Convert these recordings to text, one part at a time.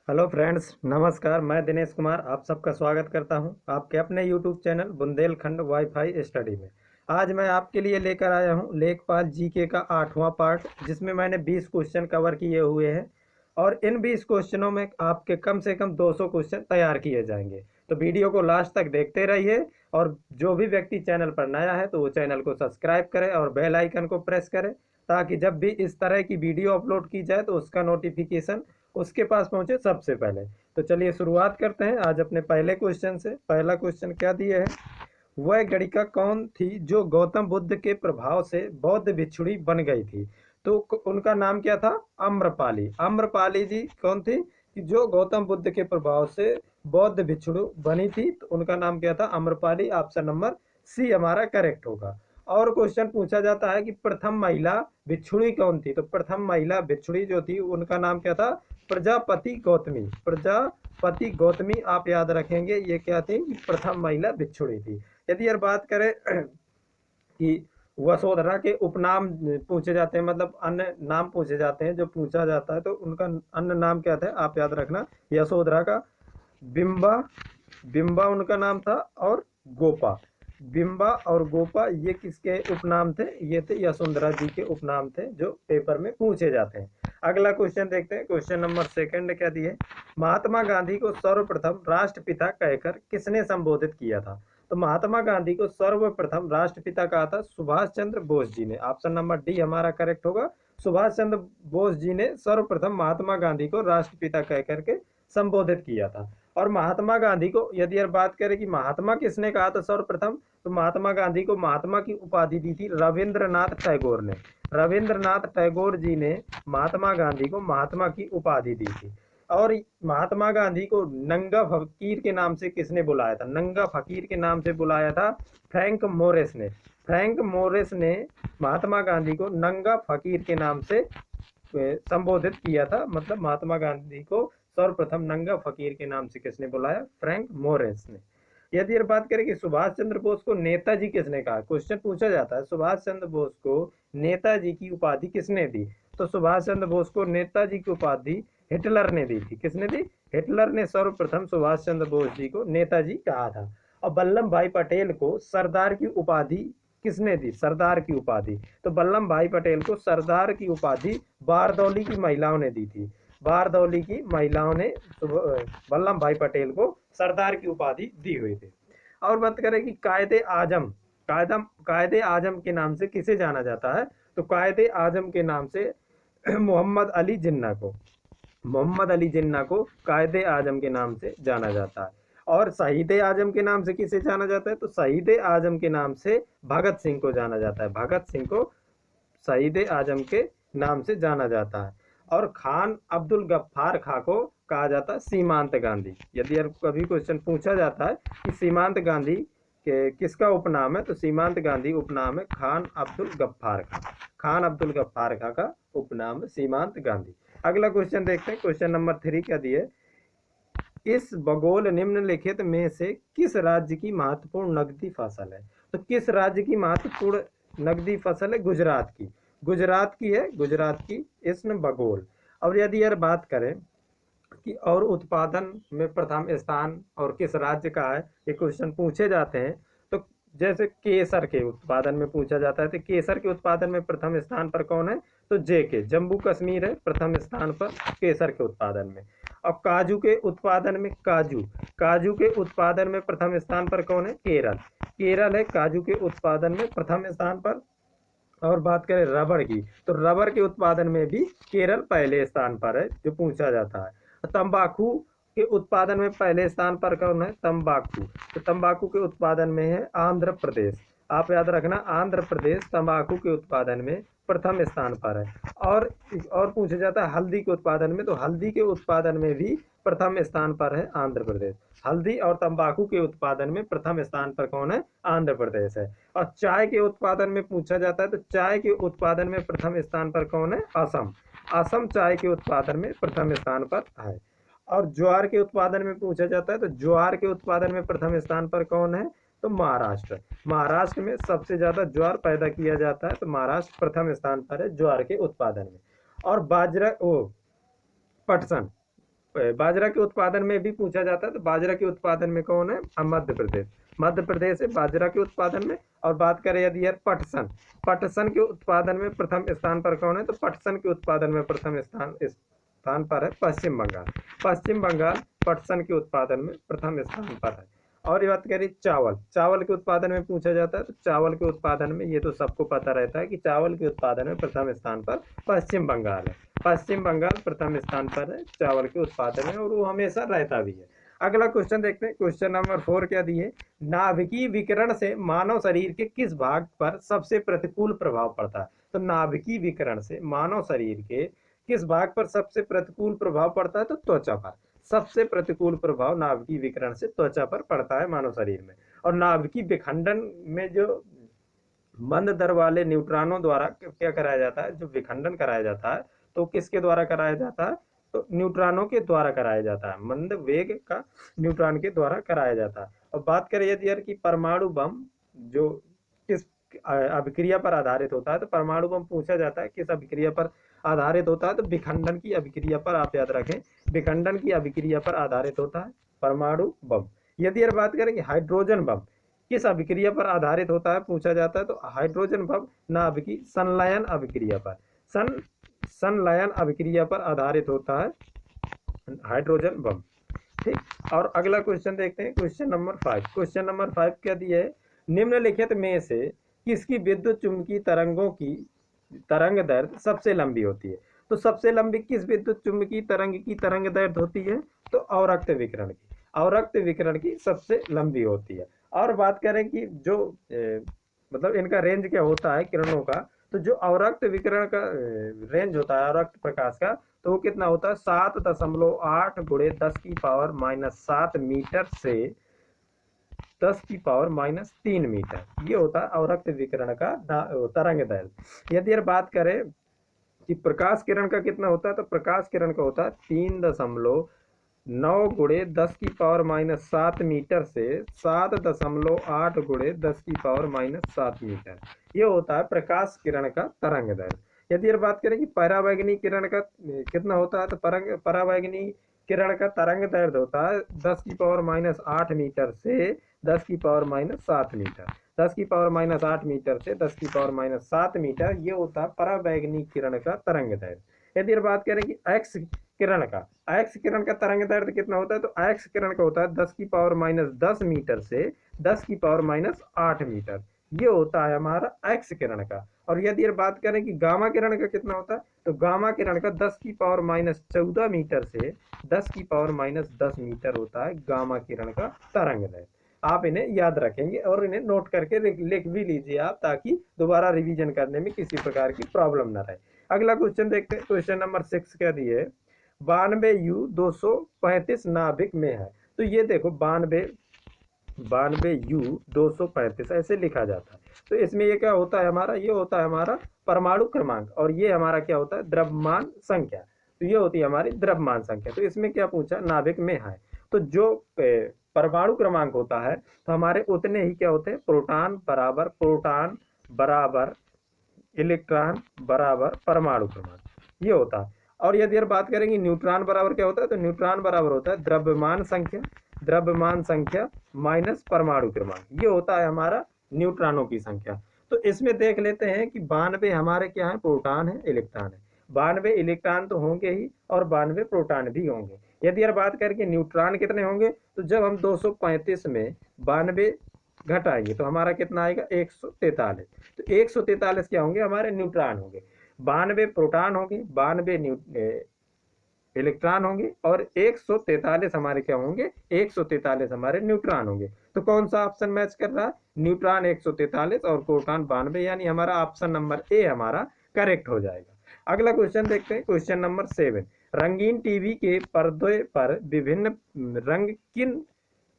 Hello friends, नमस्कार। मैं दिनेश कुमार आप सबका स्वागत करता हूं आपके अपने YouTube channel Bundelkhand wifi study में। आज मैं आपके लिए लेकर आया हूं लेखपाल जीके का 8वां पार्ट, जिसमें मैंने 20 क्वेश्चन कवर किए हुए हैं और इन 20 क्वेश्चनों में आपके कम से कम 200 क्वेश्चन तैयार किए जाएंगे। तो वीडियो को लास्ट तक देखते रहिए और जो भी व्यक्ति चैनल पर नया है तो वो चैनल को सब्सक्राइब करे और बेल आइकन को प्रेस करे, ताकि जब भी इस तरह की वीडियो अपलोड की जाए तो उसका नोटिफिकेशन उसके पास पहुंचे सबसे पहले। तो चलिए शुरुआत करते हैं आज अपने पहले क्वेश्चन से। पहला क्वेश्चन क्या दिया है? वह गणिका कौन थी जो गौतम बुद्ध के प्रभाव से बौद्ध भिक्षुणी बन गई थी? तो उनका नाम क्या था? आम्रपाली। आम्रपाली जी कौन थी कि जो गौतम बुद्ध के प्रभाव से बौद्ध भिक्षुणी बनी थी? तो उनका नाम क्या था? आम्रपाली। ऑप्शन नंबर सी हमारा करेक्ट होगा। और क्वेश्चन पूछा जाता है कि प्रथम महिला भिक्षुणी कौन थी? तो प्रथम महिला भिक्षुणी जो थी उनका नाम क्या था? प्रजापति गौतमी। प्रजापति गौतमी आप याद रखेंगे, ये क्या थी? प्रथम महिला भिक्षुणी थी। यदि यार बात करें कि वसुंधरा के उपनाम पूछे जाते हैं, मतलब अन्य नाम पूछे जाते हैं जो पूछा जाता है, तो उनका अन्य नाम क्या था? आप याद रखना। यशोधरा का बिंबा, बिंबा उनका नाम था, और गोपा। बिंबा और गोपा ये किसके उपनाम थे? ये थे यशोधरा जी के उपनाम थे जो पेपर में पूछे जाते हैं। अगला क्वेश्चन देखते हैं। क्वेश्चन नंबर सेकंड क्या दिए? महात्मा गांधी को सर्वप्रथम राष्ट्रपिता कहकर किसने संबोधित किया था? तो महात्मा गांधी को सर्वप्रथम राष्ट्रपिता कहा था सुभाष चंद्र बोस जी ने। ऑप्शन नंबर डी हमारा करेक्ट होगा। सुभाष चंद्र बोस जी ने सर्वप्रथम महात्मा गांधी को राष्ट्रपिता कह करके संबोधित किया था। और महात्मा गांधी को यदि यार बात करें कि महात्मा किसने कहा था सर्वप्रथम, तो महात्मा गांधी को महात्मा की उपाधि दी थी रविंद्रनाथ टैगोर ने। रविंद्रनाथ टैगोर जी ने महात्मा गांधी को महात्मा की उपाधि दी थी। और महात्मा गांधी को नंगा फकीर के नाम से किसने बुलाया था? नंगा फकीर के नाम से बुलाया था फ्रैंक मोरिस ने। फ्रैंक मोरिस ने महात्मा गांधी को नंगा फकीर के नाम से संबोधित किया था। मतलब महात्मा गांधी को सर्वप्रथम नंगा फकीर के नाम से किसने बुलाया? फ्रैंक मोरिस ने। यदि यार बात करें कि सुभाष चंद्र बोस को नेताजी किसने कहा, क्वेश्चन पूछा जाता है सुभाष चंद्र बोस को नेताजी की उपाधि किसने दी? तो सुभाष चंद्र बोस को नेताजी की उपाधि हिटलर ने दी थी। किसने दी? हिटलर ने सर्वप्रथम सुभाष चंद्र बोस जी को नेताजी कहा था। और वल्लभ भाई पटेल को सरदार की उपाधि किसने दी? सरदार की उपाधि। तो वल्लभ भाई पटेल को सरदार की उपाधि बारदौली की महिलाओं ने दी थी। बारदौली की महिलाओं ने वल्लभ भाई पटेल को सरदार की उपाधि दी हुई थी। और बात करें कि कायदे आजम, कायदे आजम के नाम से किसे जाना जाता है? तो कायदे आजम के नाम से मोहम्मद अली जिन्ना को, मोहम्मद अली जिन्ना को कायदे आजम के नाम से जाना जाता है। और शहीद आजम के नाम से किसे जाना जाता है? तो शहीद आजम के नाम से भगत सिंह को जाना जाता है। भगत सिंह को शहीद आजम के नाम से जाना जाता है। और खान अब्दुल गफ्फार खां को कहा जाता है सीमांत गांधी। यदि यार कभी क्वेश्चन पूछा जाता है कि सीमांत गांधी के किसका उपनाम है, तो सीमांत गांधी उपनाम है खान अब्दुल गफ्फार खां। खान अब्दुल गफ्फार खां का उपनाम है सीमांत गांधी। अगला क्वेश्चन देखते हैं। क्वेश्चन नंबर 3 क्या दिए? इस भूगोल निम्नलिखित में से किस राज्य की महत्वपूर्ण नकदी फसल है? तो किस राज्य की महत्वपूर्ण नकदी फसल है? गुजरात की। गुजरात की है, गुजरात की इसमें भूगोल। और यदि यार बात करें कि और उत्पादन में प्रथम स्थान और किस राज्य का है, ये क्वेश्चन पूछे जाते हैं। तो जैसे केसर के उत्पादन में पूछा जाता है, तो केसर के उत्पादन में प्रथम स्थान पर कौन है? तो के जम्मू कश्मीर है प्रथम स्थान पर केसर के उत्पादन में। और काजू के उत्पादन में काजू के उत्पादन में प्रथम स्थान पर कौन है? केरल। केरल है काजू के उत्पादन में प्रथम स्थान पर। और बात करें रबड़ की, तो रबड़ के उत्पादन में भी केरल पहले स्थान पर है जो पूछा जाता है। तंबाकू के उत्पादन में पहले स्थान पर कौन है? तंबाकू। तो तंबाकू के उत्पादन में है आंध्र प्रदेश। आप याद रखना, आंध्र प्रदेश तंबाकू के उत्पादन में प्रथम स्थान पर है। और पूछा जाता है हल्दी के उत्पादन में, तो हल्दी के उत्पादन में भी प्रथम स्थान पर है आंध्र प्रदेश। हल्दी और तंबाकू के उत्पादन में प्रथम स्थान पर कौन है? आंध्र प्रदेश है। और चाय के उत्पादन में पूछा जाता है, तो चाय के उत्पादन में प्रथम स्थान पर कौन है? असम। असम चाय के उत्पादन में प्रथम स्थान पर है। और ज्वार के उत्पादन में पूछा जाता है, तो ज्वार के उत्पादन में प्रथम स्थान पर कौन है? तो महाराष्ट्र। महाराष्ट्र में सबसे ज्यादा ज्वार पैदा किया जाता है, तो महाराष्ट्र प्रथम स्थान पर है ज्वार के उत्पादन में। और बाजरा, ओ पटसन, बाजरा के उत्पादन में भी पूछा जाता है, तो बाजरा के उत्पादन में कौन है? मध्य प्रदेश। मध्य प्रदेश है बाजरा के उत्पादन में। और बात करें यदि यार पटसन, पटसन के उत्पादन में प्रथम स्थान पर कौन है? तो पटसन के उत्पादन में प्रथम स्थान पर है पश्चिम बंगाल। पश्चिम बंगाल पटसन के उत्पादन में प्रथम स्थान पर है। और ये बात करें चावल, चावल के उत्पादन में पूछा जाता है, तो चावल के उत्पादन में ये तो सबको पता रहता है कि चावल के उत्पादन में प्रथम स्थान पर पश्चिम बंगाल है। पश्चिम बंगाल प्रथम स्थान पर है चावल के उत्पादन में, और वो हमेशा रहता भी है। अगला क्वेश्चन देखते हैं, क्वेश्चन नंबर 4 क्या दिए? नाभिकीय विकिरण से मानव शरीर के किस भाग पर सबसे प्रतिकूल प्रभाव पड़ता है? तो नाभिकीय विकिरण से मानव शरीर के किस भाग पर सबसे प्रतिकूल प्रभाव पड़ता है? तो त्वचा पर। सबसे प्रतिकूल प्रभाव नाभिकीय विकिरण से त्वचा पर पड़ता है मानव शरीर में। और नाभिकीय विखंडन में जो मंद दर वाले न्यूट्रॉनों द्वारा क्या कराया जाता है? जो विखंडन कराया जाता है, तो किसके द्वारा कराया जाता है? तो न्यूट्रॉनों के द्वारा कराया जाता है, मंद वेग का न्यूट्रॉन के द्वारा कराया जाता है। और बात करें यदि यार कि परमाणु बम जो किस अभिक्रिया पर आधारित होता है, तो परमाणु बम पूछा जाता है किस अभिक्रिया पर आधारित होता है? तो विखंडन की अभिक्रिया पर, आप याद रखें, विखंडन की अभिक्रिया पर आधारित होता है परमाणु बम। यदि यार बात करें कि हाइड्रोजन बम किस अभिक्रिया पर आधारित होता है, पूछा जाता है, तो हाइड्रोजन बम नाभिकीय संलयन अभिक्रिया पर, संलयन अभिक्रिया पर आधारित होता है हाइड्रोजन बम। ठीक। और अगला क्वेश्चन देखते हैं, क्वेश्चन नंबर 5। क्वेश्चन नंबर 5 क्या दिया है? निम्नलिखित में से किसकी विद्युत चुम्बकीय तरंगों की तरंग दैर्घ्य सबसे लंबी होती है? तो सबसे लंबी किस विद्युत चुम्बकीय तरंग की तरंग दैर्घ्य होती है? तो अवरक्त विकिरण की, अवरक्त विकिरण की सबसे लंबी होती है। और बात करें कि जो मतलब इनका रेंज क्या होता है किरणों का, तो जो अवरक्त विकिरण का रेंज होता है अवरक्त प्रकाश का, तो वो कितना होता है? 7.8 गुणे 10⁻⁻7 मीटर से 10⁻³ मीटर, ये होता है अवरक्त विकिरण का तरंग दैर्घ्य। यदि यार बात करें कि प्रकाश किरण का कितना होता है, तो प्रकाश किरण का होता है 3.9 गुणे 10⁻⁻7 मीटर से 7.8 गुणे 10⁻⁻7 मीटर, ये होता है प्रकाश किरण का तरंग दैर्घ्य। यदि यार बात करें कि परावैंगनी किरण का कितना होता है, तो परावैंगनी किरण का तरंग दैर्घ्य होता है 10⁻⁸ मीटर से 10⁻⁷ मीटर, 10⁻⁸ मीटर से 10⁻⁷ मीटर, ये होता है परावैंगनी किरण का तरंग दैर्घ्य। यदि बात करें कि एक्स किरण का, एक्स किरण का तरंग दैर्घ्य कितना होता है, तो एक्स किरण का होता है 10⁻⁻10 मीटर से 10⁻⁸ मीटर, ये होता है हमारा एक्स किरण का। और यदि बात करें कि गामा किरण का कितना होता है, तो गामा किरण का 10⁻14 मीटर से 10⁻10 मीटर होता है गामा किरण का तरंग दैर्घ्य। आप इन्हें याद रखेंगे और इन्हें नोट करके लिख भी लीजिए आप, ताकि दोबारा रिवीजन करने में किसी प्रकार की प्रॉब्लम ना रहे। अगला क्वेश्चन देखते हैं, क्वेश्चन नंबर 6 क्या दिए? 92U235 नाभिक में है। तो ये देखो 92U235 ऐसे लिखा जाता है। तो इसमें ये क्या होता है हमारा? ये होता है हमारा परमाणु क्रमांक, और ये हमारा क्या होता है? द्रव्यमान संख्या। तो ये होती है हमारी द्रव्यमान संख्या। तो इसमें क्या पूछा? नाभिक में है। तो जो परमाणु क्रमांक होता है, तो हमारे उतने ही क्या होते हैं? प्रोटॉन बराबर इलेक्ट्रॉन बराबर परमाणु क्रमांक, ये होता है। और यदि बात करेंगे न्यूट्रॉन बराबर क्या होता है, तो न्यूट्रॉन बराबर होता है द्रव्यमान संख्या माइनस परमाणु क्रमांक, ये होता है हमारा न्यूट्रॉनों की संख्या। तो इसमें देख लेते हैं कि 92 हमारे क्या है? प्रोटॉन है, इलेक्ट्रॉन है। 92 इलेक्ट्रॉन तो होंगे ही, और 92 प्रोटॉन भी होंगे। यदि बात करके न्यूट्रॉन कितने होंगे, तो जब हम 235 में 92 घटाएंगे तो हमारा कितना आएगा? 143। तो 143 क्या होंगे? हमारे न्यूट्रॉन होंगे। 92 प्रोटॉन होंगे, 92 इलेक्ट्रॉन होंगे, और 143 हमारे क्या होंगे? 143 हमारे न्यूट्रॉन होंगे। तो कौन सा ऑप्शन मैच कर रहा है? न्यूट्रॉन 143 और प्रोटॉन 92, यानी हमारा ऑप्शन नंबर ए हमारा करेक्ट हो जाएगा। अगला क्वेश्चन देखते हैं, क्वेश्चन नंबर 7। रंगीन टीवी के पर्दे पर विभिन्न रंग किन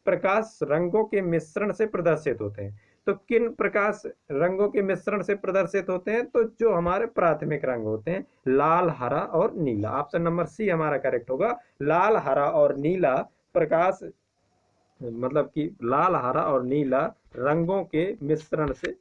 प्रकाश रंगों के मिश्रण से प्रदर्शित होते हैं? तो किन प्रकाश रंगों के मिश्रण से प्रदर्शित होते हैं? तो जो हमारे प्राथमिक रंग होते हैं, लाल, हरा और नीला। ऑप्शन नंबर सी हमारा करेक्ट होगा। लाल, हरा और नीला प्रकाश, मतलब कि लाल, हरा और नीला रंगों के मिश्रण से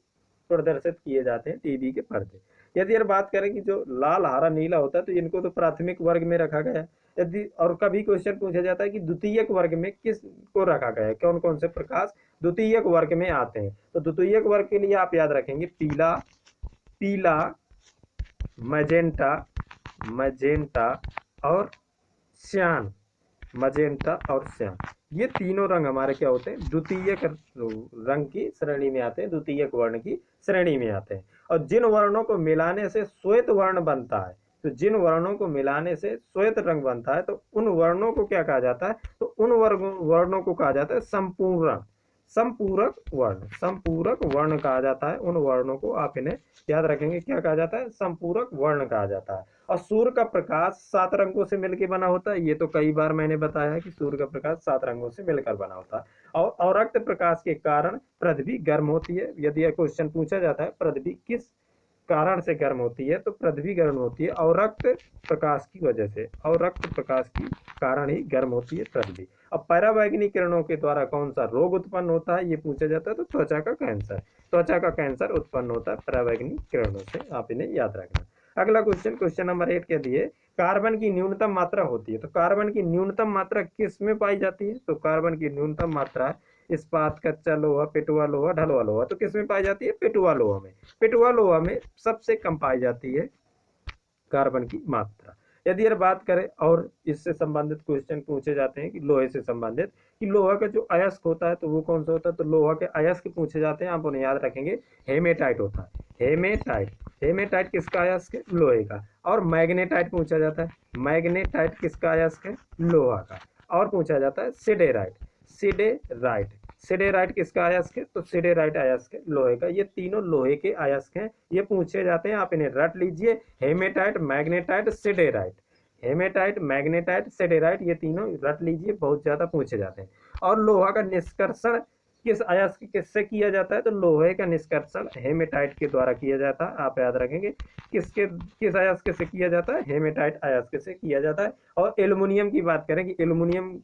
प्रदर्शित किए जाते हैं टीवी के पर्दे। यदि यार बात करें कि जो लाल हरा नीला होता है तो इनको तो प्राथमिक वर्ग में रखा गया है। यदि और कभी क्वेश्चन पूछा जाता है कि द्वितीयक वर्ग में किस को रखा गया है, कौन कौन से प्रकाश द्वितीयक वर्ग में आते हैं, तो द्वितीयक वर्ग के लिए आप याद रखेंगे पीला, पीला, मैजेंटा, मैजेंटा और श्यान, मजेंटा और श्याम, ये तीनों रंग हमारे क्या होते हैं, द्वितीयक रंग की श्रेणी में आते हैं, द्वितीयक वर्ण की श्रेणी में आते हैं। और जिन वर्णों को मिलाने से श्वेत वर्ण बनता है, तो जिन वर्णों को मिलाने से श्वेत रंग बनता है तो उन वर्णों को क्या कहा जाता है, तो उन वर्णों को कहा जाता है संपूर्ण, संपूरक वर्ण, संपूरक वर्ण कहा जाता है। उन वर्णों को आप इन्हें याद रखेंगे, क्या कहा जाता है, संपूरक वर्ण कहा जाता है। और सूर्य का प्रकाश 7 रंगों से मिलकर बना होता है, ये तो कई बार मैंने बताया है कि सूर्य का प्रकाश 7 रंगों से मिलकर बना होता है। और रक्त प्रकाश के कारण पृथ्वी गर्म होती है। यदि यह क्वेश्चन पूछा जाता है पृथ्वी किस कारण से गर्म होती है, तो पृथ्वी गर्म होती है और रक्त प्रकाश की वजह से, और रक्त प्रकाश की कारण ही गर्म होती है पृथ्वी। अब पराबैंगनी किरणों के द्वारा कौन सा रोग उत्पन्न होता है, ये पूछा जाता है, तो त्वचा का कैंसर, त्वचा का कैंसर उत्पन्न होता है पराबैंगनी किरणों से, आप इन्हें याद रखना। अगला क्वेश्चन, क्वेश्चन नंबर 8 के दिए कार्बन की न्यूनतम मात्रा होती है, तो कार्बन की न्यूनतम मात्रा किस में पाई जाती है, तो कार्बन की न्यूनतम मात्रा इस्पात, कच्चा लोहा, पिटुआ लोहा, ढलुआ लोहा, तो किस में पाई जाती है, पिटुआ लोहा में। पिटुआ लोहा में सबसे कम पाई जाती है कार्बन की मात्रा। यदि यार बात करें और इससे संबंधित क्वेश्चन पूछे जाते हैं कि लोहे से संबंधित, कि लोहा का जो अयस्क होता है तो वो कौन सा होता है, तो लोहा के अयस्क पूछे जाते हैं, आप उन्हें याद रखेंगे, हेमेटाइट होता है, हेमेटाइट। हेमेटाइट किसका अयस्क है, लोहे का। और मैग्नेटाइट पूछा जाता है, मैग्नेटाइट किसका अयस्क है, लोहा का। और पूछा जाता है सिडेराइट, सिडेराइट, सिडेराइट किसका अयस्क है, तो सिडेराइट अयस्क है लोहे का। ये तीनों लोहे के अयस्क हैं, ये पूछे जाते हैं, आप इन्हें रट लीजिए, hematite, magnetite, siderite, hematite, magnetite, siderite, ये तीनों रट लीजिए, बहुत ज्यादा पूछे जाते हैं। और लोहा का निष्कर्षण किस अयस्क किससे किया जाता है, तो लोहे का निष्कर्षण हेमेटाइट के द्वारा किया जाता है, आप याद रखेंगे, किस अयस्क से किया जाता है, हेमेटाइट अयस्क से किया जाता है। और एल्युमिनियम की बात करें कि एल्युमिनियम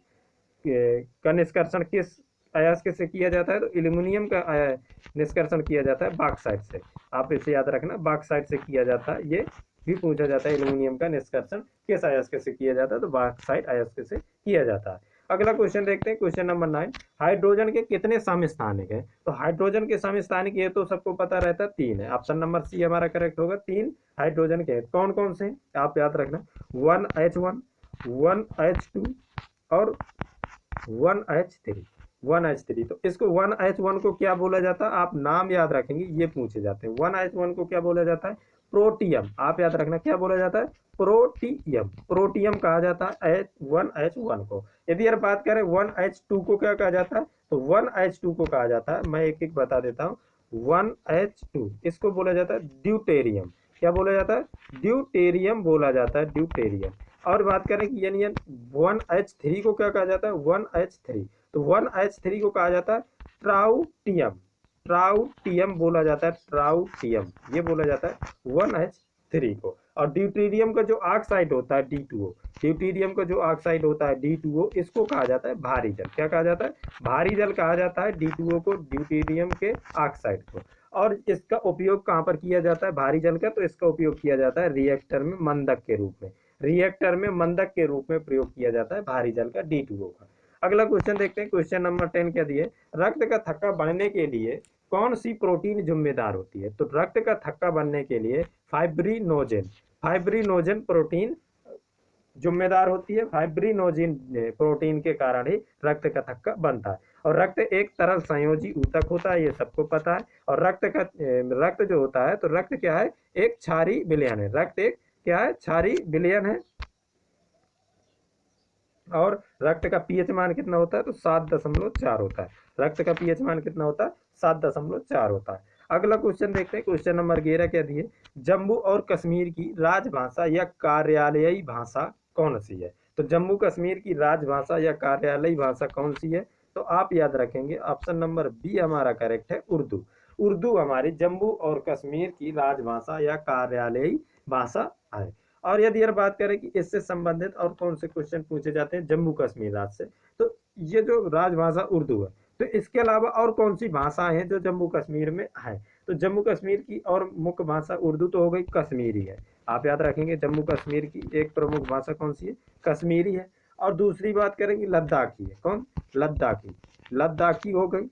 का निष्कर्षण किस अयस्क से किया जाता है, तो एल्युमिनियम का निष्कर्षण किया जाता है बॉक्साइट से, आप इसे याद रखना, बॉक्साइट से किया जाता है। ये भी पूछा जाता है एल्युमिनियम का निष्कर्षण किस अयस्क से किया जाता है, तो बॉक्साइट अयस्क से किया जाता है। अगला क्वेश्चन देखते हैं, क्वेश्चन नंबर 9, हाइड्रोजन के कितने समस्थानिक हैं, तो हाइड्रोजन के समस्थानिक ये तो सबको पता रहता है 3 है, ऑप्शन नंबर सी हमारा करेक्ट होगा, 3 हाइड्रोजन के। कौन कौन से आप याद रखना, 1H1, 1H2 और 1H3, 1H3। तो इसको 1H1 को क्या बोला जाता है, आप नाम याद रखेंगे, ये पूछे जाते हैं। 1H1 को क्या बोला जाता है, प्रोटियम, आप याद रखना, क्या बोला जाता है, प्रोटियम, प्रोटियम कहा जाता है 1H1 को। यदि यार बात करें 1H2 को क्या कहा जाता है, तो 1H2 को कहा जाता है, मैं एक एक बता देता हूँ। 1H2 इसको बोला जाता है ड्यूटेरियम, क्या बोला जाता है, ड्यूटेरियम बोला जाता है, ड्यूटेरियम। और बात करें कि यानी 1H3 को क्या कहा जाता है, 1H3, तो 1H3 को कहा जाता है ट्राउटियम, ट्राउटियम बोला जाता है, ट्राउटियम ये बोला जाता है 1H3 को। और ड्यूटेरियम का जो ऑक्साइड होता है D2O, ड्यूटेरियम का जो ऑक्साइड होता है D2O, इसको कहा जाता है भारी जल, क्या कहा जाता है, भारी जल कहा जाता है D2O को, ड्यूटेरियम के ऑक्साइड को। और इसका उपयोग कहाँ पर किया जाता है भारी जल का, तो इसका उपयोग किया जाता है रिएक्टर में मंदक के रूप में, रिएक्टर में मंदक के रूप में प्रयोग किया जाता है भारी जल का, D2O का। अगला क्वेश्चन देखते हैं, क्वेश्चन नंबर 10 क्या दिए, रक्त का थक्का बढ़ने के लिए कौन सी प्रोटीन जिम्मेदार होती है, तो रक्त का थक्का बनने के लिए फाइब्रिनोजेन, फाइब्रिनोजेन प्रोटीन जिम्मेदार होती है, फाइब्रिनोजेन प्रोटीन के कारण ही रक्त का थक्का बनता है। और रक्त एक तरल संयोजी ऊतक होता है, ये सबको पता है। और रक्त जो होता है, तो रक्त क्या है, एक क्षारीय विलयन है, रक्त एक क्या है, क्षारीय विलयन है। और रक्त का पीएच मान कितना होता है, तो 7.4 होता है, रक्त का पीएच मान कितना होता है, 7.4 होता है। अगला क्वेश्चन देखते हैं, क्वेश्चन नंबर 11 क्या दिए, जम्मू और कश्मीर की राजभाषा या कार्यालयी भाषा कौन सी है, तो जम्मू कश्मीर की राजभाषा या कार्यालयी भाषा कौन सी है, तो आप याद रखेंगे, ऑप्शन नंबर बी हमारा करेक्ट है, उर्दू। उर्दू हमारी जम्मू और कश्मीर की राजभाषा या कार्यालयी भाषा है। और यदि यार बात करें कि इससे संबंधित और कौन से क्वेश्चन पूछे जाते हैं जम्मू कश्मीर राज्य से, तो ये जो राजभाषा उर्दू है, तो इसके अलावा और कौन सी भाषाएं हैं जो जम्मू कश्मीर में है, तो जम्मू कश्मीर की और मुख्य भाषा उर्दू तो हो गई, कश्मीरी है। आप याद रखेंगे जम्मू कश्मीर की एक प्रमुख भाषा कौन सी है, कश्मीरी है। और दूसरी बात करेंगे लद्दाखी है, कौन, लद्दाखी, लद्दाखी हो गई।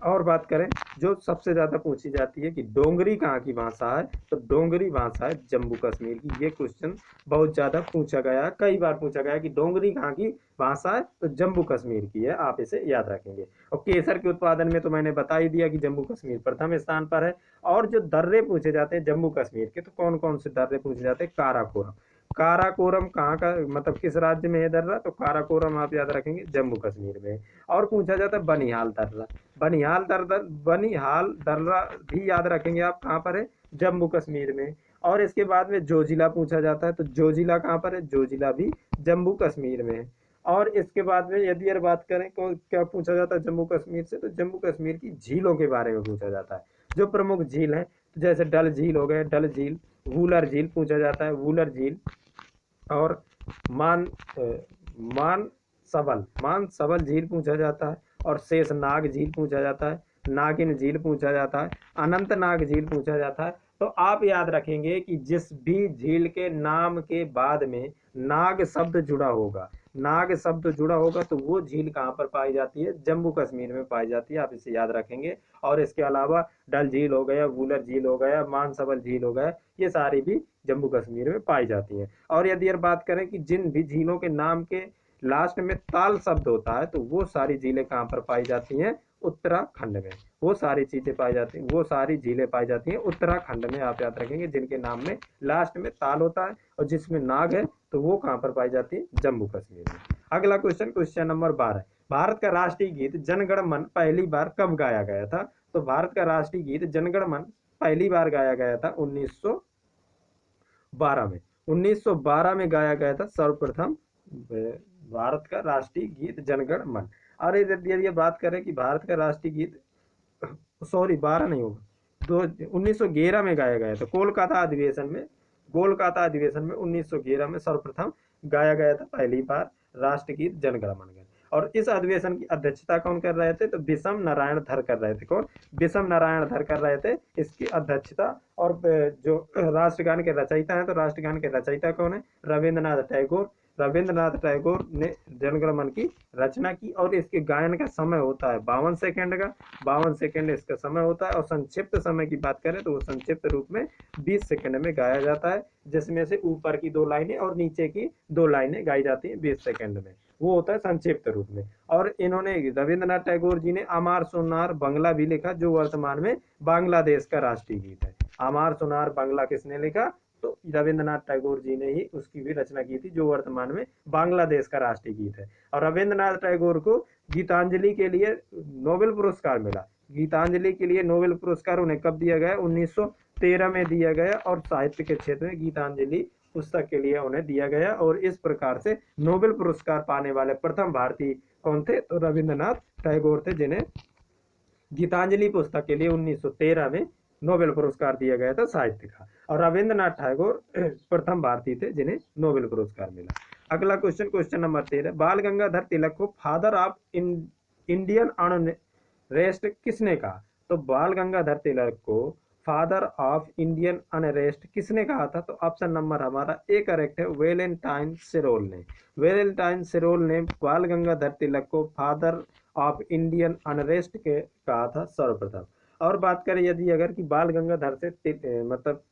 और बात करें जो सबसे ज़्यादा पूछी जाती है कि डोंगरी कहाँ की भाषा है, तो डोंगरी भाषा है जम्मू कश्मीर की। ये क्वेश्चन बहुत ज़्यादा पूछा गया है, कई बार पूछा गया है कि डोंगरी कहाँ की भाषा है, तो जम्मू कश्मीर की है, आप इसे याद रखेंगे। और केसर के उत्पादन में तो मैंने बता ही दिया कि जम्मू कश्मीर प्रथम स्थान पर है। और जो दर्रे पूछे जाते हैं जम्मू कश्मीर के, तो कौन कौन से दर्रे पूछे जाते हैं, काराकोरम। काराकोरम कहाँ का, मतलब किस राज्य में है दर्रा, तो काराकोरम आप याद रखेंगे जम्मू कश्मीर में। और पूछा जाता है बनिहाल दर्रा, बनिहाल दर्रा भी याद रखेंगे आप, कहाँ पर है, जम्मू कश्मीर में। और इसके बाद में जोजिला पूछा जाता है, तो जोजिला कहाँ पर है, जोजिला भी जम्मू कश्मीर में है। और इसके बाद में यदि यार बात करें क्या पूछा जाता है जम्मू कश्मीर से, तो जम्मू कश्मीर की झीलों के बारे में पूछा जाता है। जो प्रमुख झील है, तो जैसे डल झील हो गए, डल झील, वूलर झील पूछा जाता है, वूलर झील। और मान मान सबल झील पूछा जाता है। और शेषनाग झील पूछा जाता है, नागिन झील पूछा जाता है, अनंतनाग झील पूछा जाता है। तो आप याद रखेंगे कि जिस भी झील के नाम के बाद में नाग शब्द जुड़ा होगा, नाग शब्द जुड़ा होगा, तो वो झील कहाँ पर पाई जाती है, जम्मू कश्मीर में पाई जाती है, आप इसे याद रखेंगे। और इसके अलावा डल झील हो गया, वूलर झील हो गया, मानसबल झील हो गया, ये सारी भी जम्मू कश्मीर में पाई जाती हैं। और यदि यार बात करें कि जिन भी झीलों के नाम के लास्ट में ताल शब्द होता है, तो वो सारी झीलें कहाँ पर पाई जाती हैं, उत्तराखंड में। वो सारी चीजें पाई जाती हैं, वो सारी झीलें पाई जाती हैं उत्तराखंड में, आप याद रखेंगे, जिनके नाम में लास्ट में ताल होता है और जिसमें नाग है, तो वो कहाँ पर पाई जाती है, जम्मू कश्मीर में। अगला क्वेश्चन, क्वेश्चन नंबर 12, भारत का राष्ट्रीय गीत जनगण मन पहली बार कब गाया गया था, तो भारत का राष्ट्रीय गीत जनगण मन पहली बार गाया गया था 1912 में। 1912 में गाया गया था सर्वप्रथम भारत का राष्ट्रीय गीत जनगण मन। अरे यदि ये बात करें कि भारत का राष्ट्रीय गीत, सॉरी 12 नहीं होगा, 1911 में गाया गया था, कोलकाता अधिवेशन में, कोलकाता अधिवेशन में 1911 में सर्वप्रथम गाया गया था पहली बार राष्ट्रगीत जनगण मन। और इस अधिवेशन की अध्यक्षता कौन कर रहे थे, तो विषम नारायण धर कर रहे थे, कौन, विषम नारायण धर कर रहे थे इसकी अध्यक्षता। और जो राष्ट्रगान के रचयिता हैं, तो राष्ट्रगान के रचयिता कौन है, रविंद्रनाथ टैगोर। रविंद्रनाथ टैगोर ने जनगण मन की रचना की। और इसके गायन का समय होता है 52 सेकंड का, 52 सेकंड इसका समय होता है। और संक्षिप्त समय की बात करें तो वो संक्षिप्त रूप में 20 सेकंड में गाया जाता है, जिसमें से ऊपर की 2 लाइनें और नीचे की 2 लाइनें गाई जाती हैं 20 सेकंड में, वो होता है संक्षिप्त रूप में। और इन्होंने, रविंद्रनाथ टैगोर जी ने अमार सोनार बांग्ला भी लिखा, जो वर्तमान में बांग्लादेश का राष्ट्रीय गीत है। अमार सोनार बांग्ला किसने लिखा, तो रविंद्रनाथ टैगोर जी ने ही उसकी भी रचना की थी, जो वर्तमान में बांग्लादेश का राष्ट्रीय गीत है। और रविंद्रनाथ टैगोर को गीतांजलि के लिए नोबेल पुरस्कार मिला। गीतांजलि के लिए नोबेल पुरस्कार उन्हें कब दिया गया, 1913 में दिया गया। और साहित्य के क्षेत्र में गीतांजलि पुस्तक के लिए उन्हें दिया गया। और इस प्रकार से नोबेल पुरस्कार पाने वाले प्रथम भारतीय कौन थे, तो रविंद्रनाथ टैगोर थे, जिन्हें गीतांजलि पुस्तक के लिए 1913 में नोबेल पुरस्कार दिया गया था साहित्य का। और रविंद्रनाथ टैगोर प्रथम भारतीय थे जिन्हें नोबेल पुरस्कार मिला। अगला क्वेश्चन, क्वेश्चन नंबर 13, बाल गंगाधर तिलक को फादर ऑफ इंडियन अनरेस्ट किसने कहा, तो बाल गंगाधर तिलक को फादर ऑफ इंडियन अनरेस्ट किसने कहा था, तो ऑप्शन नंबर हमारा ए करेक्ट है, वेलेंटाइन सिरोल ने। वेलेंटाइन सिरोल ने बाल गंगाधर तिलक को फादर ऑफ इंडियन अनरेस्ट के कहा था सर्वप्रथम। और बात करें यदि अगर कि बाल गंगाधर से मतलब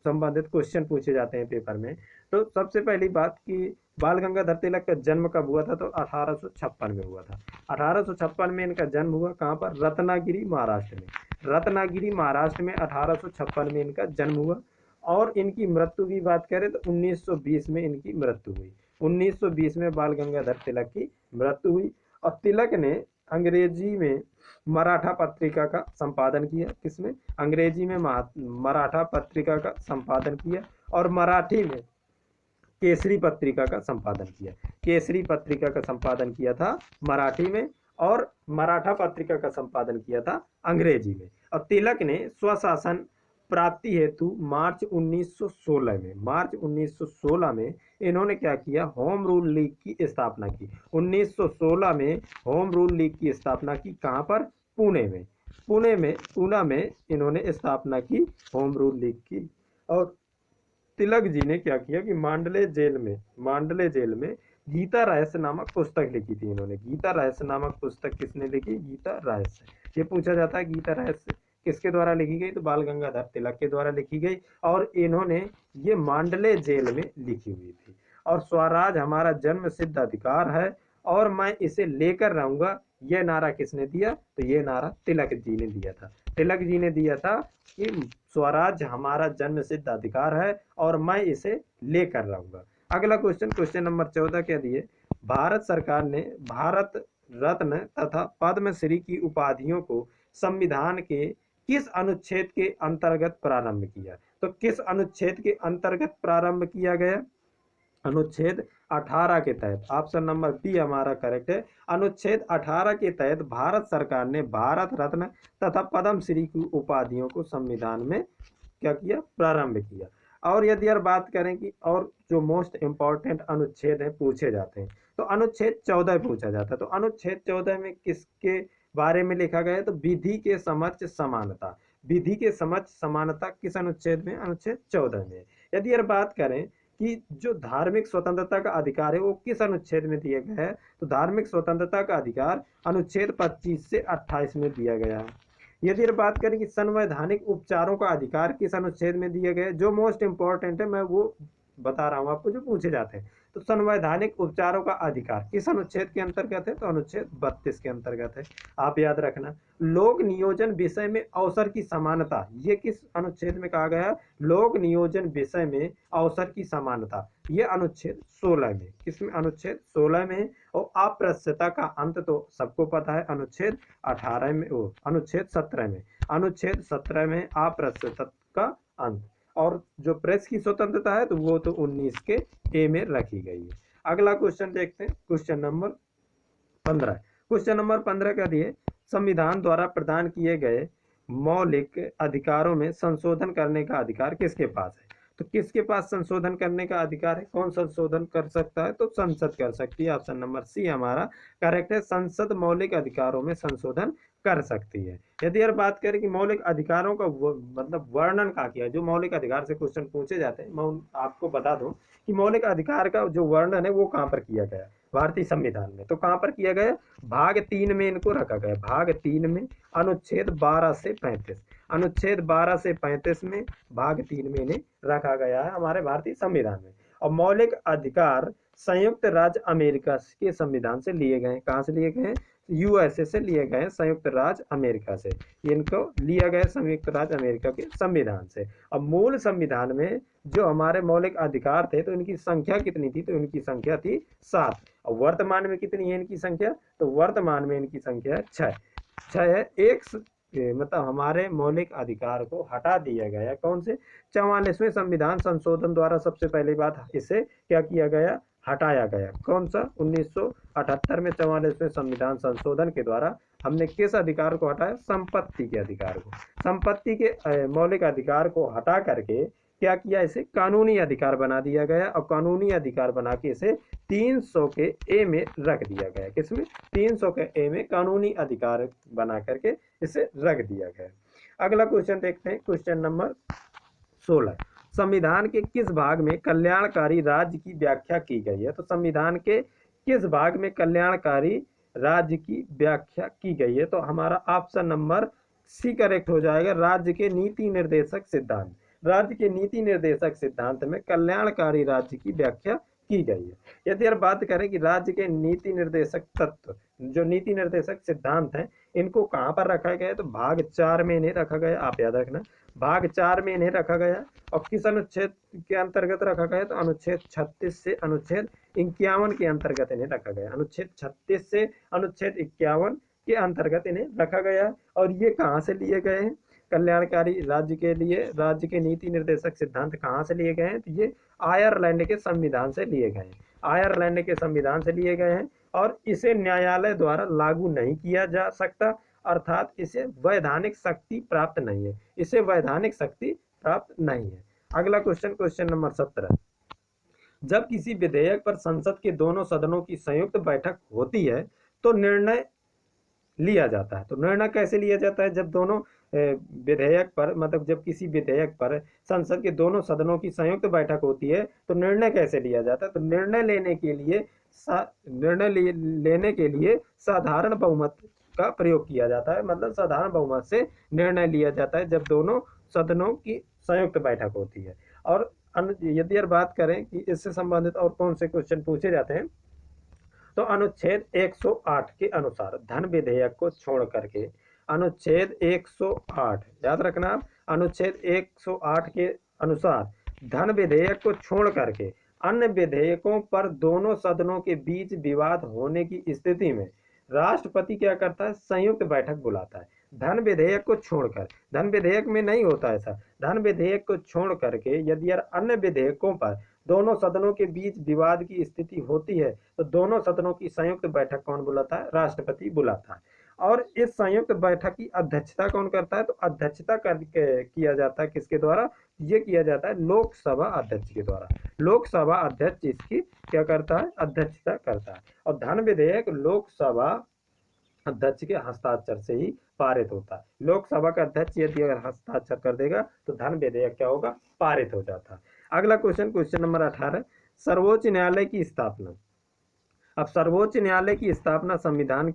संबंधित क्वेश्चन पूछे जाते हैं पेपर में, तो सबसे पहली बात कि बाल गंगाधर तिलक का जन्म कब हुआ था, तो 1856 में हुआ था। 1856 में इनका जन्म हुआ, कहाँ पर, रत्नागिरी महाराष्ट्र में। रत्नागिरी महाराष्ट्र में 1856 में इनका जन्म हुआ। और इनकी मृत्यु की बात करें तो 1920 में इनकी मृत्यु हुई। 1920 में बाल गंगाधर तिलक की मृत्यु हुई। और तिलक ने अंग्रेजी में मराठा पत्रिका का संपादन किया, किसमें, अंग्रेजी में मराठा पत्रिका का संपादन किया। और मराठी में केसरी पत्रिका का संपादन किया। केसरी पत्रिका का संपादन किया था मराठी में, और मराठा पत्रिका का संपादन किया था अंग्रेजी में। और तिलक ने स्वशासन प्राप्ति हेतु मार्च 1916 में इन्होंने क्या किया, होम रूल लीग की स्थापना की। 1916 में होम रूल लीग की स्थापना की, कहाँ पर, पुणे में। पूना में इन्होंने स्थापना की होम रूल लीग की। और तिलक जी ने क्या किया कि मांडले जेल में गीता रहस्य नामक पुस्तक लिखी थी इन्होंने। गीता रहस्य नामक पुस्तक किसने लिखी? गीता रहस्य। ये पूछा जाता है गीता रहस्य किसके द्वारा लिखी गई? तो बाल गंगाधर तिलक के द्वारा लिखी गई और इन्होंने ये मांडले जेल में लिखी हुई थी। और स्वराज हमारा जन्म सिद्ध अधिकार है और मैं इसे लेकर रहूंगा, यह नारा किसने दिया? तो ये नारा तिलक जी ने दिया था। तिलक जी ने दिया था कि स्वराज हमारा जन्म सिद्ध अधिकार है और मैं इसे लेकर रहूंगा। अगला क्वेश्चन नंबर 14 क्या दिए? भारत सरकार ने भारत रत्न तथा पद्मश्री की उपाधियों को संविधान के किस अनुच्छेद के अंतर्गत प्रारंभ किया? तो किस अनुच्छेद के अंतर्गत प्रारंभ किया गया? अनुच्छेद 18 के तहत। ऑप्शन नंबर बी हमारा करेक्ट है। अनुच्छेद 18 के तहत भारत सरकार ने भारत रत्न तथा पद्मश्री की उपाधियों को संविधान में क्या किया? प्रारंभ किया। और यदि यार बात करें कि और जो मोस्ट इंपॉर्टेंट अनुच्छेद है पूछे जाते हैं तो अनुच्छेद 14 पूछा जाता है। तो अनुच्छेद 14 में किसके बारे में लिखा गया है? तो विधि के समक्ष समानता। विधि के समक्ष समानता किस अनुच्छेद में? अनुच्छेद 14 में। यदि यार बात करें कि जो धार्मिक स्वतंत्रता का अधिकार है वो किस अनुच्छेद में दिया गया है? तो धार्मिक स्वतंत्रता का अधिकार अनुच्छेद 25 से 28 में दिया गया है। यदि बात करें कि संवैधानिक उपचारों का अधिकार किस अनुच्छेद में दिया गया है? जो मोस्ट इंपॉर्टेंट है मैं वो बता रहा हूँ आपको, जो पूछे जाते हैं। तो संवैधानिक उपचारों का अधिकार किस अनुच्छेद के अंतर्गत है? तो अनुच्छेद 32 के अंतर्गत है। आप याद रखना। लोक नियोजन विषय में अवसर की समानता, ये किस अनुच्छेद में कहा गया? लोक नियोजन विषय में अवसर की समानता, ये अनुच्छेद 16 में। किसमें? अनुच्छेद 16 में। और अप्रत्यक्षता का अंत तो सबको पता है अनुच्छेद 18 में, वो अनुच्छेद 17 में। अनुच्छेद 17 में अप्रत्यक्षता का अंत। और जो प्रेस की स्वतंत्रता है तो वो तो 19 के ए में रखी गई है। अगला क्वेश्चन देखते हैं, क्वेश्चन नंबर 15। क्वेश्चन नंबर 15 का दिए संविधान द्वारा प्रदान किए गए मौलिक अधिकारों में संशोधन करने का अधिकार किसके पास है? तो किसके पास संशोधन करने का अधिकार है? कौन संशोधन कर सकता है? तो संसद कर सकती है। ऑप्शन नंबर सी हमारा करेक्ट है। संसद मौलिक अधिकारों में संशोधन कर सकती है। यदि यार बात करें कि मौलिक अधिकारों का मतलब वर्णन कहाँ किया है, जो मौलिक अधिकार से क्वेश्चन पूछे जाते हैं मैं आपको बता दूं कि मौलिक अधिकार का जो वर्णन है वो कहाँ पर किया गया? भारतीय संविधान में। तो कहाँ पर किया गया? भाग 3 में इनको रखा गया। भाग 3 में अनुच्छेद 12 से 35। अनुच्छेद 12 से 35 में भाग 3 में इन्हें रखा गया है हमारे भारतीय संविधान में। और मौलिक अधिकार संयुक्त राज्य अमेरिका के संविधान से लिए गए। कहाँ से लिए गए? यूएसए से लिए गए, संयुक्त राज्य अमेरिका से। इनको लिया गया संयुक्त राज्य अमेरिका के संविधान से। अब मूल संविधान में जो हमारे मौलिक अधिकार थे तो इनकी संख्या कितनी थी? तो इनकी संख्या थी 7। और वर्तमान में कितनी है इनकी संख्या? तो वर्तमान में इनकी संख्या है 6 है। मतलब हमारे मौलिक अधिकार को हटा दिया गया। कौन से? 44वें संविधान संशोधन द्वारा सबसे पहली बात इसे क्या किया गया? हटाया गया। कौन सा? 1978 में 44वें संविधान संशोधन के द्वारा हमने किस अधिकार को हटाया? संपत्ति के अधिकार को। संपत्ति के मौलिक अधिकार को हटा करके क्या किया? इसे कानूनी अधिकार बना दिया गया। और कानूनी अधिकार बना के इसे 300 के ए में रख दिया गया। किसमें? 300 के ए में कानूनी अधिकार बना करके इसे रख दिया गया। अगला क्वेश्चन देखते हैं, क्वेश्चन नंबर 16। संविधान के किस भाग में कल्याणकारी राज्य की व्याख्या की गई है? तो संविधान के किस भाग में कल्याणकारी राज्य की व्याख्या की गई है? तो हमारा ऑप्शन नंबर सी करेक्ट हो जाएगा। राज्य के नीति निर्देशक सिद्धांत। राज्य के नीति निर्देशक सिद्धांत में कल्याणकारी राज्य की व्याख्या की गई है। यदि यार बात करें कि राज्य के नीति निर्देशक तत्व, जो नीति निर्देशक सिद्धांत हैं, इनको कहाँ पर रखा गया है? तो भाग 4 में इन्हें रखा गया। आप याद रखना, भाग 4 में इन्हें रखा गया। और किस अनुच्छेद के अंतर्गत रखा गया? तो अनुच्छेद 36 से अनुच्छेद 51 के अंतर्गत इन्हें रखा गया। अनुच्छेद 36 से अनुच्छेद 51 के अंतर्गत इन्हें रखा गया। और ये कहाँ से लिए गए हैं? कल्याणकारी राज्य के लिए राज्य के नीति निर्देशक सिद्धांत कहाँ से लिए गए हैं? तो ये आयरलैंड के संविधान से लिए गए हैं। आयरलैंड के संविधान से लिए गए हैं। और इसे न्यायालय द्वारा लागू नहीं किया जा सकता, अर्थात इसे वैधानिक शक्ति प्राप्त नहीं है। इसे वैधानिक शक्ति प्राप्त नहीं है। अगला क्वेश्चन, क्वेश्चन नंबर 17। जब किसी विधेयक पर संसद के दोनों सदनों की संयुक्त बैठक होती है तो निर्णय लिया जाता है। तो निर्णय कैसे लिया जाता है? जब दोनों विधेयक पर, मतलब जब किसी विधेयक पर संसद के दोनों सदनों की संयुक्त बैठक होती है तो निर्णय कैसे लिया जाता है? तो निर्णय लेने के लिए लेने के लिए साधारण बहुमत का प्रयोग किया जाता है। मतलब साधारण बहुमत से निर्णय लिया जाता है जब दोनों सदनों की संयुक्त बैठक होती है। और यदि यार बात करें कि इससे संबंधित और कौन से क्वेश्चन पूछे जाते हैं, तो अनुच्छेद 108 के अनुसार धन विधेयक को छोड़ करके, अनुच्छेद 108 याद रखना आप, अनुच्छेद 108 के अनुसार धन विधेयक को छोड़ करके अन्य विधेयकों पर दोनों सदनों के बीच विवाद होने की स्थिति में राष्ट्रपति क्या करता है? संयुक्त बैठक बुलाता है। धन विधेयक को छोड़कर, धन विधेयक में नहीं होता ऐसा, धन विधेयक को छोड़ करके यदि यार अन्य विधेयकों पर दोनों सदनों के बीच विवाद की स्थिति होती है तो दोनों सदनों की संयुक्त बैठक कौन बुलाता है? राष्ट्रपति बुलाता है। और इस संयुक्त बैठक की अध्यक्षता कौन करता है? तो अध्यक्षता करके किया जाता है किसके द्वारा? ये किया जाता है लोकसभा अध्यक्ष के द्वारा। लोकसभा अध्यक्ष इसकी क्या करता है? अध्यक्षता करता है। और धन विधेयक लोकसभा अध्यक्ष के हस्ताक्षर से ही पारित होता है। लोकसभा का अध्यक्ष यदि अगर हस्ताक्षर कर देगा तो धन विधेयक क्या होगा? पारित हो जाता है। अगला क्वेश्चन, क्वेश्चन नंबर 18, सर्वोच्च न्यायालय की स्थापना। अब सर्वोच्च न्यायालय की स्थापना संविधान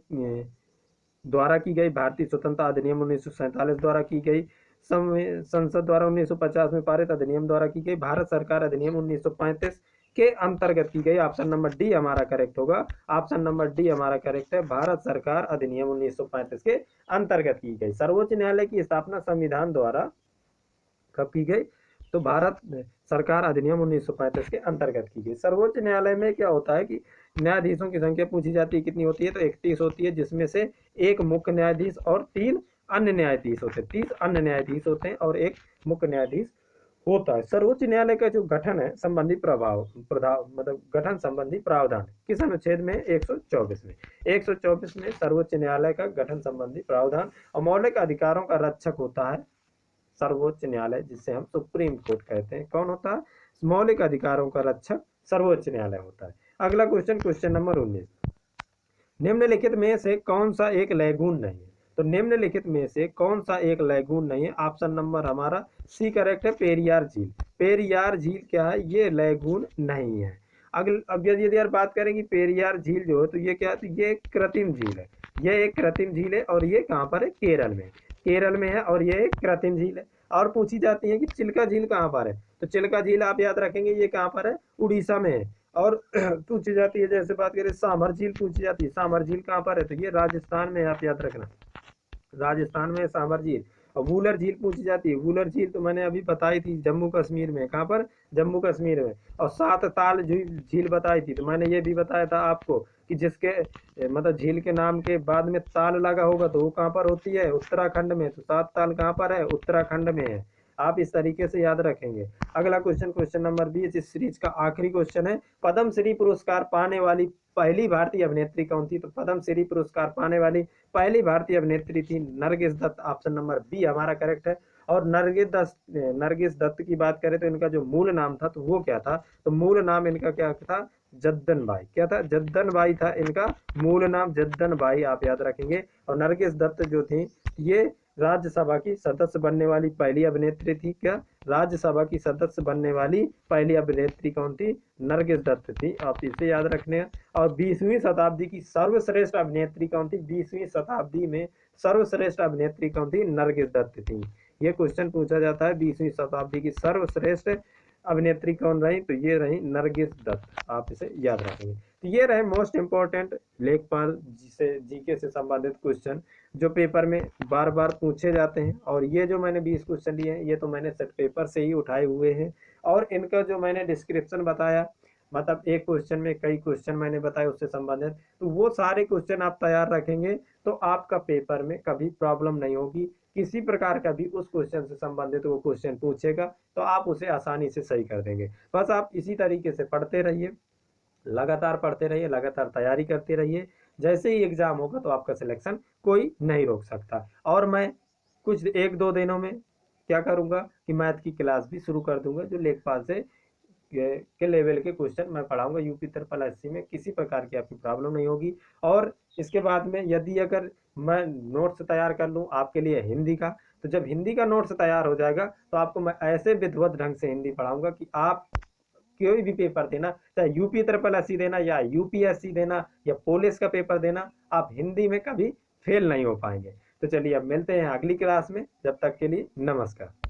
द्वारा की गई, भारतीय स्वतंत्रता अधिनियम 1947 द्वारा की गई, संसद द्वारा 1950 में पारित अधिनियम द्वारा की गई, भारत सरकार अधिनियम 1935 के अंतर्गत की गई। ऑप्शन नंबर डी हमारा करेक्ट होगा। ऑप्शन नंबर डी हमारा करेक्ट है, भारत सरकार अधिनियम 1935 के अंतर्गत की गई। सर्वोच्च न्यायालय की स्थापना संविधान द्वारा कब की गई? तो भारत सरकार अधिनियम 1935 के अंतर्गत की गई। सर्वोच्च न्यायालय में क्या होता है कि न्यायाधीशों की संख्या पूछी जाती है, कितनी होती है? तो 31 होती है, जिसमें से एक मुख्य न्यायाधीश और 3 अन्य न्यायाधीश होते हैं। 30 अन्य न्यायाधीश होते हैं और एक मुख्य न्यायाधीश होता है। सर्वोच्च न्यायालय का जो गठन है संबंधी मतलब गठन संबंधी प्रावधान किस अनुच्छेद में? 124 में। 124 में सर्वोच्च न्यायालय का गठन संबंधी प्रावधान। और मौलिक अधिकारों का रक्षक होता है सर्वोच्च न्यायालय, जिसे हम सुप्रीम कोर्ट कहते हैं। कौन होता है? मौलिक अधिकारों का रक्षक सर्वोच्च न्यायालय होता है। अगला क्वेश्चन, क्वेश्चन नंबर 19, निम्नलिखित में से कौन सा एक लैगून नहीं है? तो निम्नलिखित में से कौन सा एक लैगून नहीं है? ऑप्शन नंबर हमारा सी करेक्ट है, पेरियार झील। पेरियार झील क्या है? ये लैगून नहीं है। अब यदि यार बात करेंगे पेरियार झील जो है तो ये क्या है? तो ये एक कृत्रिम झील है। ये एक कृत्रिम झील है और ये कहाँ पर है? केरल में। केरल में है और ये एक कृत्रिम झील है। और पूछी जाती है कि चिल्का झील कहाँ पर है? तो चिल्का झील आप याद रखेंगे ये कहाँ पर है? उड़ीसा में है। और पूछी जाती है, जैसे बात करें सांभर झील पूछी जाती है, सांभर झील कहाँ पर है? तो ये राजस्थान में, आप याद रखना, राजस्थान में सांभर झील। और वूलर झील पूछी जाती है, वूलर झील तो मैंने अभी बताई थी, जम्मू कश्मीर में। कहाँ पर? जम्मू कश्मीर में। और सात ताल झील बताई थी, तो मैंने ये भी बताया था आपको कि जिसके मतलब झील के नाम के बाद में ताल लगा होगा तो वो कहाँ पर होती है? उत्तराखंड में। तो सात ताल कहाँ पर है? उत्तराखंड में है। आप इस तरीके से याद रखेंगे। अगला क्वेश्चन, क्वेश्चन नंबर 20, इस सीरीज का आखिरी क्वेश्चन है, पद्मश्री पुरस्कार पाने वाली पहली भारतीय अभिनेत्री कौन थी? तो पद्मश्री पुरस्कार पाने वाली पहली भारतीय अभिनेत्री थी Nargis Dutt. Option number B हमारा करेक्ट है। और नरगिस दत्त की बात करें तो इनका जो मूल नाम था तो वो क्या था? तो मूल नाम इनका क्या था? जद्दन बाई। क्या था? जद्दन बाई था इनका मूल नाम, जद्दन बाई, आप याद रखेंगे। और नरगिस दत्त जो थी ये राज्यसभा की सदस्य बनने वाली पहली अभिनेत्री थी। क्या? राज्यसभा की सदस्य बनने वाली पहली अभिनेत्री कौन थी? नरगिस दत्त थी, आप इसे याद रखने हैं। और 20वीं शताब्दी की सर्वश्रेष्ठ अभिनेत्री कौन थी? 20वीं शताब्दी में सर्वश्रेष्ठ अभिनेत्री कौन थी? नरगिस दत्त थी। ये क्वेश्चन पूछा जाता है, 20वीं शताब्दी की सर्वश्रेष्ठ अभिनेत्री कौन रही? तो ये रही नरगिस दत्त, आप इसे याद रखेंगे। तो ये रहे मोस्ट इंपॉर्टेंट लेखपाल जीके से संबंधित क्वेश्चन जो पेपर में बार बार पूछे जाते हैं। और ये जो मैंने 20 क्वेश्चन लिए हैं ये तो मैंने सेट पेपर से ही उठाए हुए हैं। और इनका जो मैंने डिस्क्रिप्शन बताया, मतलब एक क्वेश्चन में कई क्वेश्चन मैंने बताए उससे संबंधित, तो वो सारे क्वेश्चन आप तैयार रखेंगे तो आपका पेपर में कभी प्रॉब्लम नहीं होगी। किसी प्रकार का भी उस क्वेश्चन से संबंधित वो क्वेश्चन पूछेगा तो आप उसे आसानी से सही कर देंगे। बस आप इसी तरीके से पढ़ते रहिए, लगातार पढ़ते रहिए, लगातार तैयारी करते रहिए। जैसे ही एग्जाम होगा तो आपका सिलेक्शन कोई नहीं रोक सकता। और मैं कुछ 1-2 दिनों में क्या करूंगा कि मैथ की क्लास भी शुरू कर दूंगा जो लेखपाल से के लेवल के क्वेश्चन मैं पढ़ाऊंगा। यूपी ट्रिपल एससी में किसी प्रकार की आपकी प्रॉब्लम नहीं होगी। और इसके बाद में यदि अगर मैं नोट्स तैयार कर लूँ आपके लिए हिंदी का, तो जब हिंदी का नोट्स तैयार हो जाएगा तो आपको मैं ऐसे विधिवत ढंग से हिंदी पढ़ाऊंगा कि आप कोई भी पेपर देना, चाहे यूपी ट्रिपल एससी देना या यूपीएससी देना या पुलिस का पेपर देना, आप हिंदी में कभी फेल नहीं हो पाएंगे। तो चलिए अब मिलते हैं अगली क्लास में, जब तक के लिए नमस्कार।